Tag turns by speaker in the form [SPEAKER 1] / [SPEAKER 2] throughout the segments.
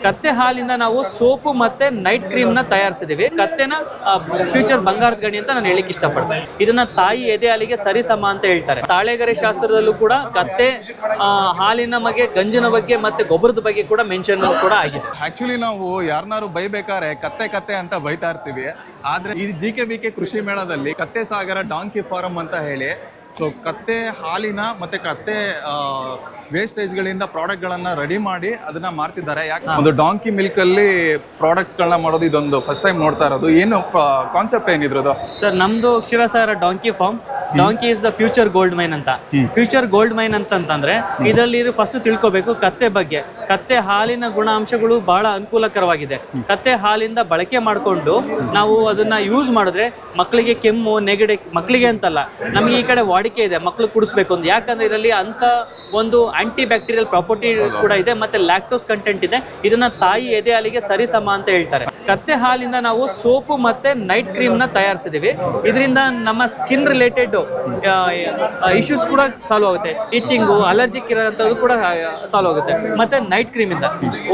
[SPEAKER 1] ಕತ್ತೆ ಹಾಲಿಂದ ನಾವು ಸೋಪು ಮತ್ತೆ ನೈಟ್ ಕ್ರೀಮ್ ನ ತಯಾರಿಸಿದೀವಿ. ಕತ್ತೆನ ಫ್ಯೂಚರ್ ಬಂಗಾರದ ಗಣಿ ಅಂತ ನಾನು ಹೇಳಿಕ್ ಇಷ್ಟಪಡ್ತೀನಿ. ಇದನ್ನ ತಾಯಿ ಎದೆ ಹಾಲಿಗೆ ಸರಿಸಮ ಅಂತ ಹೇಳ್ತಾರೆ. ತಾಳೆಗರೆ ಶಾಸ್ತ್ರದಲ್ಲೂ ಕೂಡ ಕತ್ತೆ ಹಾಲಿನ ಬಗ್ಗೆ, ಗಂಜಿನ ಬಗ್ಗೆ ಮತ್ತೆ ಗೊಬ್ಬರದ ಬಗ್ಗೆ ಕೂಡ ಮೆನ್ಷನ್ ಕೂಡ ಆಗಿದೆ.
[SPEAKER 2] ಆಕ್ಚುಲಿ ನಾವು ಯಾರನ್ನಾರು ಬೈಬೇಕಾದ್ರೆ ಕತ್ತೆ ಕತ್ತೆ ಅಂತ ಬೈತಾ ಇರ್ತೀವಿ. ಆದ್ರೆ ಈ GKBK ಕೃಷಿ ಮೇಳದಲ್ಲಿ ಕತ್ತೆ ಸಾಗರ ಡಾಂಕಿ ಫಾರಂ ಅಂತ ಹೇಳಿ ಸೊ ಕತ್ತೆ ಹಾಲಿನ ಮತ್ತೆ ಕತ್ತೆ ವೇಸ್ಟೇಜ್ ಗಳಿಂದ ಪ್ರಾಡಕ್ಟ್ ಗಳನ್ನ ರೆಡಿ ಮಾಡಿ ಅದನ್ನ ಮಾರ್ತಿದ್ದಾರೆ. ಯಾಕೆ ಒಂದು ಡಾಂಕಿ ಮಿಲ್ಕ್ ಅಲ್ಲಿ ಪ್ರಾಡಕ್ಟ್ಸ್ ಗಳನ್ನ ಮಾಡೋದು ಇದೊಂದು ಫಸ್ಟ್ ಟೈಮ್ ನೋಡ್ತಾ ಇರೋದು. ಏನು ಕಾನ್ಸೆಪ್ಟ್ ಏನಿದ್ರದು
[SPEAKER 1] ಸರ್? ನಮ್ದು Ksheerasagara donkey farm. Donkey is the future gold mine ಅಂತ. ಫ್ಯೂಚರ್ ಗೋಲ್ಡ್ ಮೈನ್ ಅಂತಂದ್ರೆ ಇದರಲ್ಲಿ ಫಸ್ಟ್ ತಿಳ್ಕೊಬೇಕು ಕತ್ತೆ ಬಗ್ಗೆ. ಕತ್ತೆ ಹಾಲಿನ ಗುಣಾಂಶಗಳು ಬಹಳ ಅನುಕೂಲಕರವಾಗಿದೆ. ಕತ್ತೆ ಹಾಲಿಂದ ಬಳಕೆ ಮಾಡಿಕೊಂಡು ನಾವು ಅದನ್ನ ಯೂಸ್ ಮಾಡಿದ್ರೆ ಮಕ್ಕಳಿಗೆ ಕೆಮ್ಮು, ನೆಗಡಿ, ಮಕ್ಕಳಿಗೆ ಅಂತಲ್ಲ ನಮಗೆ ಈ ಕಡೆ ವಾಡಿಕೆ ಇದೆ ಮಕ್ಕಳು ಕುಡಿಸ್ಬೇಕು ಅಂತ. ಯಾಕಂದ್ರೆ ಇದರಲ್ಲಿ ಅಂತ ಒಂದು ಆಂಟಿ ಬ್ಯಾಕ್ಟೀರಿಯಲ್ ಪ್ರಾಪರ್ಟಿ ಕೂಡ ಇದೆ, ಮತ್ತೆ ಲ್ಯಾಕ್ಟೋಸ್ ಕಂಟೆಂಟ್ ಇದೆ. ಇದನ್ನ ತಾಯಿ ಎದೆ ಹಾಲಿಗೆ ಸರಿಸಮ ಅಂತ ಹೇಳ್ತಾರೆ. ಕತ್ತೆ ಹಾಲಿಂದ ನಾವು ಸೋಪು ಮತ್ತೆ ನೈಟ್ ಕ್ರೀಮ್ ನ ತಯಾರಿಸಿದೀವಿ. ಇದರಿಂದ ನಮ್ಮ ಸ್ಕಿನ್ ರಿಲೇಟೆಡ್ ಇಶ್ಯೂಸ್ ಕೂಡ ಸಾಲ್ವ್ ಆಗುತ್ತೆ. ಇಚಿಂಗು, ಅಲರ್ಜಿಕ್ ಇರೋಂಥದ್ದು ಕೂಡ ಸಾಲ್ವ್ ಆಗುತ್ತೆ. ಮತ್ತೆ ನೈಟ್ ಕ್ರೀಮ್ ಇಂದ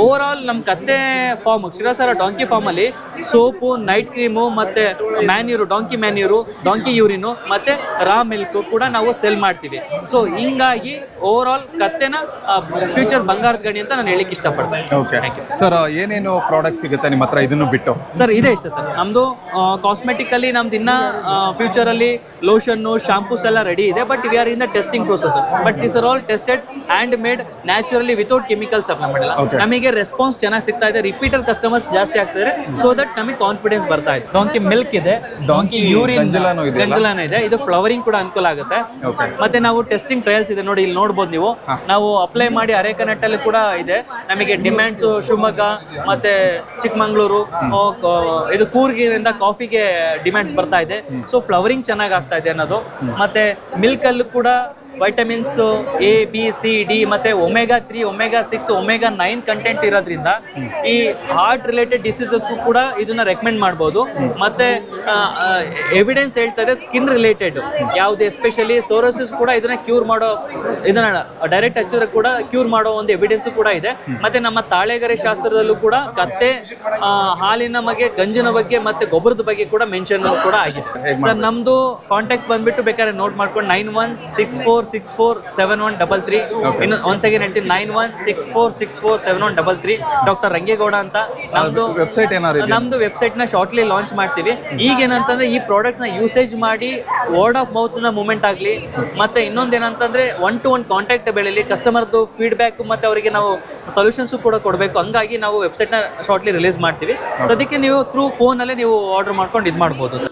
[SPEAKER 1] ಓವರ್ ಆಲ್ ನಮ್ಮ ಕತ್ತೆ ಫಾರ್ಮ್ ಕ್ಷೀರಸಾಗರ ಡಾಂಕಿ ಫಾರ್ಮ್ ಅಲ್ಲಿ ಸೋಪು, ನೈಟ್ ಕ್ರೀಮು, ಮತ್ತೆ ಮ್ಯಾನ್ಯೂರು, ಡಾಂಕಿ ಮ್ಯಾನ್ಯೂರು, ಡಾಂಕಿ ಯೂರಿನು, ಮತ್ತೆ ರಾ ಮಿಲ್ಕ್ ಕೂಡ ನಾವು ಸೆಲ್ ಮಾಡ್ತೀವಿ. ಸೊ ಹಿಂಗಾಗಿ ಓವರ್ ಆಲ್ ಕತ್ತೆನ ಫ್ಯೂಚರ್ ಬಂಗಾರದ ಗಣಿ ಅಂತ ನಾನು ಹೇಳಿಕ್ ಇಷ್ಟಪಡ್ತೀನಿ.
[SPEAKER 2] ಸರ್ ಏನೇನು ಪ್ರಾಡಕ್ಟ್ ಸಿಗುತ್ತೆ ನಿಮ್ಮ ಹತ್ರ ಇದನ್ನು ಬಿಟ್ಟು?
[SPEAKER 1] ಸರ್ ಇದೇ ಇಷ್ಟ ಸರ್. ನಮ್ದು ಕಾಸ್ಮೆಟಿಕ್ ಅಲ್ಲಿ ನಮ್ದು ಇನ್ನ ಫ್ಯೂಚರ್ ಅಲ್ಲಿ ಲೋಷನ್, ಶಾಂಪೂಸ್ ಎಲ್ಲ ರೆಡಿ ಇದೆ. But we are in the testing process. But this are all tested hand made naturally without chemicals apply ಮಾಡಿಲ್ಲ. ನಮಗೆ ರೆಸ್ಪಾನ್ಸ್ ಚೆನ್ನಾಗಿ ಸಿಗ್ತಾ ಇದೆ. ರಿಪೀಟರ್ ಕಸ್ಟಮರ್ಸ್ ಜಾಸ್ತಿ ಆಗ್ತಿದ್ದಾರೆ. ಸೊ ದಟ್ ನಮಗೆ ಕಾನ್ಫಿಡೆನ್ಸ್ ಬರ್ತಾ ಇದೆ. ಡಾಂಕಿ ಮಿಲ್ಕ್ ಇದೆ, ಡಾಂಕಿ ಯೂರಿನ್ ಗಂಜಲಾನು ಇದೆ. ಇದು ಫ್ಲವರಿಂಗ್ ಕೂಡ ಅನುಕೂಲ ಆಗುತ್ತೆ. ಮತ್ತೆ ನಾವು ಟೆಸ್ಟಿಂಗ್ ಟ್ರಯಲ್ಸ್ ಇದೆ ನೋಡಿ, ಇಲ್ಲಿ ನೋಡಬಹುದು ನೀವು. ನಾವು ಅಪ್ಲೈ ಮಾಡಿ ಅರೇಕನಟ್ಟಲ್ಲಿ ಕೂಡ ಇದೆ. ನಮಗೆ ಡಿಮ್ಯಾಂಡ್ಸ್ ಶಿವಮೊಗ್ಗ ಮತ್ತೆ ಚಿಕ್ಕಮಂಗ್ಳೂರು, ಇದು ಕೂರ್ಗಿನಿಂದ ಕಾಫಿಗೆ ಡಿಮ್ಯಾಂಡ್ಸ್ ಬರ್ತಾ ಇದೆ. ಸೊ ಫ್ಲವರಿಂಗ್ ಚೆನ್ನಾಗಿ ಆಗ್ತಾ ಇದೆ ಅನ್ನೋದು. ಮತ್ತೆ ಮಿಲ್ಕ್ ಅಲ್ಲೂ ಕೂಡ vitamins A, B, C, D ಮತ್ತೆ ಒಮೆಗಾ 3, ಒಮೆಗಾ 6, ಒಮೆಗಾ 9 ಕಂಟೆಂಟ್ ಇರೋದ್ರಿಂದ ಈ ಹಾರ್ಟ್ ರಿಲೇಟೆಡ್ ಡಿಸೀಸಸ್ಗೂ ಕೂಡ ಇದನ್ನ ರೆಕಮೆಂಡ್ ಮಾಡ್ಬೋದು. ಮತ್ತೆ ಎವಿಡೆನ್ಸ್ ಹೇಳ್ತಾ ಇದೆ ಸ್ಕಿನ್ ರಿಲೇಟೆಡ್ ಯಾವ್ದು ಎಸ್ಪೆಷಲಿ ಸೋರೋಸಿಸ್ ಕೂಡ ಇದನ್ನ ಕ್ಯೂರ್ ಮಾಡೋ, ಇದನ್ನ ಡೈರೆಕ್ಟ್ ಹಚ್ಚಿದ್ರೆ ಕೂಡ ಕ್ಯೂರ್ ಮಾಡೋ ಒಂದು ಎವಿಡೆನ್ಸ್ ಕೂಡ ಇದೆ. ಮತ್ತೆ ನಮ್ಮ ತಾಳೆಗರೆ ಶಾಸ್ತ್ರದಲ್ಲೂ ಕೂಡ ಕತ್ತೆ ಹಾಲಿನ ಬಗ್ಗೆ, ಗಂಜಿನ ಬಗ್ಗೆ ಮತ್ತೆ ಗೊಬ್ಬರದ ಬಗ್ಗೆ ಕೂಡ ಮೆನ್ಷನ್ ಕೂಡ ಆಗಿದೆ. ಸರ್ ನಮ್ದು ಕಾಂಟ್ಯಾಕ್ಟ್ ಬಂದ್ಬಿಟ್ಟು ಬೇಕಾದ್ರೆ ನೋಟ್ ಮಾಡ್ಕೊಂಡು 9164647133. ಇನ್ನು ಒನ್ಸ್ ಅಗೇನ್ ಹೇಳ್ತೀನಿ 9164647133. ಡಾಕ್ಟರ್ ರಂಗೇಗೌಡ ಅಂತ ನಮ್ದು
[SPEAKER 2] ವೆಬ್ಸೈಟ್.
[SPEAKER 1] ನಮ್ದು ವೆಬ್ಸೈಟ್ ನ ಶಾರ್ಟ್ಲಿ ಲಾಂಚ್ ಮಾಡ್ತೀವಿ. ಈಗ ಏನಂತಂದ್ರೆ ಈ ಪ್ರಾಡಕ್ಟ್ಸ್ ನ ಯೂಸೇಜ್ ಮಾಡಿ ವರ್ಡ್ ಆಫ್ ಮೌತ್ ನ ಮೂವ್ಮೆಂಟ್ ಆಗಲಿ. ಮತ್ತೆ ಇನ್ನೊಂದೇನಂತಂದ್ರೆ 1-to-1 ಕಾಂಟ್ಯಾಕ್ಟ್ ಬೆಳೆಯಲಿ. ಕಸ್ಟಮರ್ದು ಫೀಡ್ಬ್ಯಾಕ್ ಮತ್ತೆ ಅವರಿಗೆ ನಾವು ಸೊಲ್ಯೂಷನ್ಸ್ ಕೂಡ ಕೊಡಬೇಕು. ಹಂಗಾಗಿ ನಾವು ವೆಬ್ಸೈಟ್ ನ ಶಾರ್ಟ್ಲಿ ರಿಲೀಸ್ ಮಾಡ್ತೀವಿ. ಸೊ ಅದಕ್ಕೆ ನೀವು ಥ್ರೂ ಫೋನ್ ಅಲ್ಲೇ ನೀವು ಆರ್ಡರ್ ಮಾಡ್ಕೊಂಡು ಇದು ಮಾಡ್ಬೋದು ಸರ್.